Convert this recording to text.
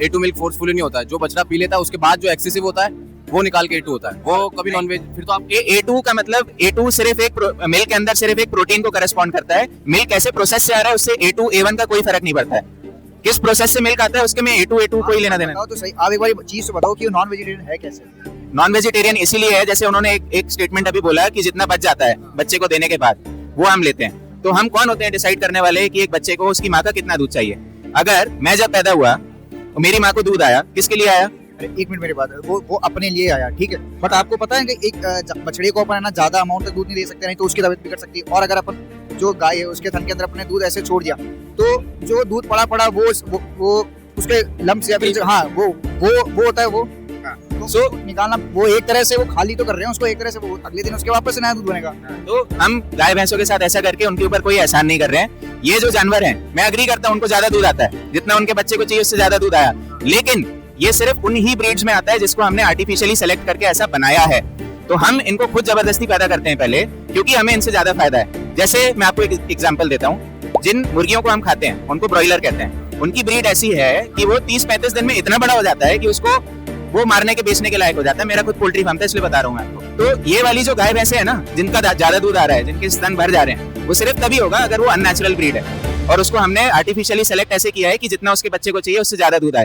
A2 milk forcefully नहीं होता है, जो बछड़ा पी लेता है उसके बाद जो एक्सेसिव होता है वो निकाल के A2 होता है, वो कभी नॉन वेज। फिर तो आप A2 का मतलब A2 सिर्फ एक मिल्क के अंदर सिर्फ एक प्रोटीन को करस्पॉन्ड करता है। मिल्क कैसे प्रोसेस से आ रहा है उससे A2 A1 का कोई फर्क नहीं पड़ता है। किस प्रोसेस से मिल्क आता है उसके में A2 कोई लेना देना। बताओ तो सही, आप एक बार चीज तो बताओ कि नॉन वेजिटेरियन है कैसे? नॉन वेजिटेरियन इसीलिए है, जैसे उन्होंने एक स्टेटमेंट अभी बोला कि जितना बच जाता है बच्चे को देने के बाद वो हम लेते हैं। तो हम कौन होते हैं डिसाइड करने वाले कि एक बच्चे को उसकी माँ का कितना दूध चाहिए? अगर मैं जब पैदा हुआ तो मेरी माँ को दूध आया, किसके लिए आया? अरे एक मिनट मेरी बात, वो अपने लिए आया, ठीक है, बट आपको पता है कि एक बछड़े को अपन है ना ज्यादा अमाउंट तक दूध नहीं दे सकते, नहीं तो उसकी तबीयत बिगड़ सकती है। और अगर अपन जो गाय है उसके थन के अंदर अपने दूध ऐसे छोड़ दिया तो जो दूध पड़ा वो उसके लम्स या फिर हाँ वो होता है वो So- निकालना, वो एक तरह से वो खाली तो कर रहे हैं उसको, एक तरह से वो अगले दिन उसके वापस से नया दूध बनेगा। तो हम गाय भैंसों के साथ ऐसा करके उनके ऊपर कोई एहसान नहीं कर रहे हैं। ये जो जानवर हैं, मैं अग्री करता हूँ उनको ज्यादा दूध आता है, जितना उनके बच्चे को चाहिए उससे ज्यादा दूध आया, लेकिन ये सिर्फ उन ही ब्रीड्स में आता है जिसको हमने आर्टिफिशियली सेलेक्ट करके ऐसा बनाया है। तो हम इनको खुद जबरदस्ती पैदा करते हैं पहले, क्योंकि हमें इनसे ज्यादा फायदा है। जैसे मैं आपको एक एग्जांपल देता हूँ, जिन मुर्गियों को हम खाते हैं उनको ब्रॉयलर कहते हैं। उनकी ब्रीड ऐसी है कि वो 30-35 दिन में इतना बड़ा हो जाता है कि उसको वो मारने के बेचने के लायक हो जाता है। मेरा खुद पोल्ट्री फार्म था इसलिए बता रहा हूँ मैं आपको। तो ये वाली जो गाय भैंसे है ना, जिनका ज्यादा दूध आ रहा है, जिनके स्तन भर जा रहे हैं, वो सिर्फ तभी होगा अगर वो अननेचुरल ब्रीड है और उसको हमने आर्टिफिशियली सेलेक्ट ऐसे किया है कि जितना उसके बच्चे को चाहिए उससे ज्यादा दूध आए।